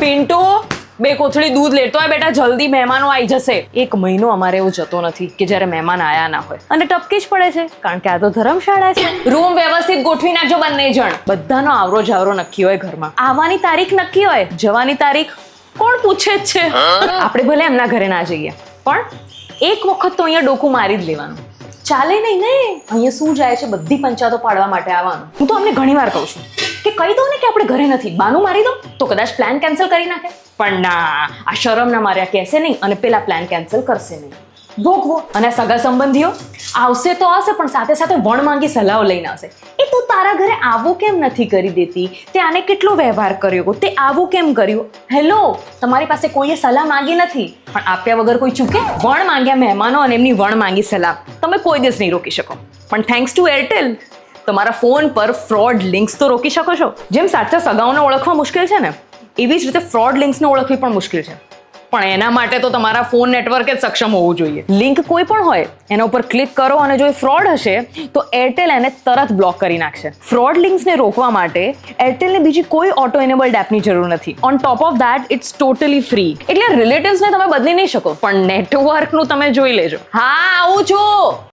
પિન્ટુ 2 કોથળી દૂધ લેતો હોય બેટા, જલ્દી મહેમાનો આવી જશે. 1 મહિનો અમારે એવું જતો નથી કે જ્યારે મહેમાન આયા ના હોય, અને ટપકી જ પડે છે કારણ કે આ તો ધર્મશાળા છે. રૂમ વ્યવસ્થિત ગોઠવી નાખજો બંને જણ. બધાનો આવરો જાવરો નક્કી હોય ઘરમાં. આવવાની તારીખ નક્કી હોય, જવાની તારીખ કોણ પૂછે જ છે. આપણે ભલે એમના ઘરે ના જઈએ, પણ એક વખત તો અહીંયા ડોકું મારી જ લેવાનું. ચાલે નહીં ને, અહીંયા શું જાય છે બધી પંચાયતો પાડવા માટે આવવાનું. હું તો અમને ઘણી વાર કહું છું કે કહી દો ને કે આપણે ઘરે નથી, બાનું મારી દો તો કદાચ પ્લાન કેન્સલ કરી નાખે. પણ ના, આ શરમ ના માર્યા કહેશે નહીં અને પેલા પ્લાન કેન્સલ કરશે નહીં. ભોગવો. અને સગા સંબંધીઓ આવશે તો આવશે, પણ સાથે સાથે વણ માંગી સલાહ લઈને આવશે. એ તું તારા ઘરે આવું કેમ નથી કરી દેતી, તે આને કેટલો વ્યવહાર કર્યો, તે આવું કેમ કર્યું. હેલો, તમારી પાસે કોઈએ સલાહ માંગી નથી, પણ આપ્યા વગર કોઈ ચૂકે. વણ માંગ્યા મહેમાનો અને એમની વણ માંગી સલાહ તમે કોઈ દિવસ નહીં રોકી શકો. પણ થેન્ક્સ ટુ એરટેલ તમારા ફોન પર ફ્રોડ લિંક્સ તો રોકી શકો છો. જેમ સાચા સગાઓને ઓળખવા મુશ્કેલ છે ને, એવી જ રીતે ફ્રોડ લિંક્સને ઓળખવી પણ મુશ્કેલ છે. પણ એના માટે તો તમારા ફોન નેટવર્ક જ સક્ષમ હોવું જોઈએ. લિંક કોઈ પણ હોય એના ઉપર ક્લિક કરો, અને જો એ ફ્રોડ હશે તો એરટેલ એને તરત બ્લોક કરી નાખશે. ફ્રોડ લિંક્સને રોકવા માટે એરટેલને બીજી કોઈ ઓટો એનેબલ્ડ એપની જરૂર નથી. On top of that it's totally free. એટલે રિલેટિવ્સને તમે બદલી નહીં શકો, પણ નેટવર્કનું તમે જોઈ લેજો. હા, આવું છું.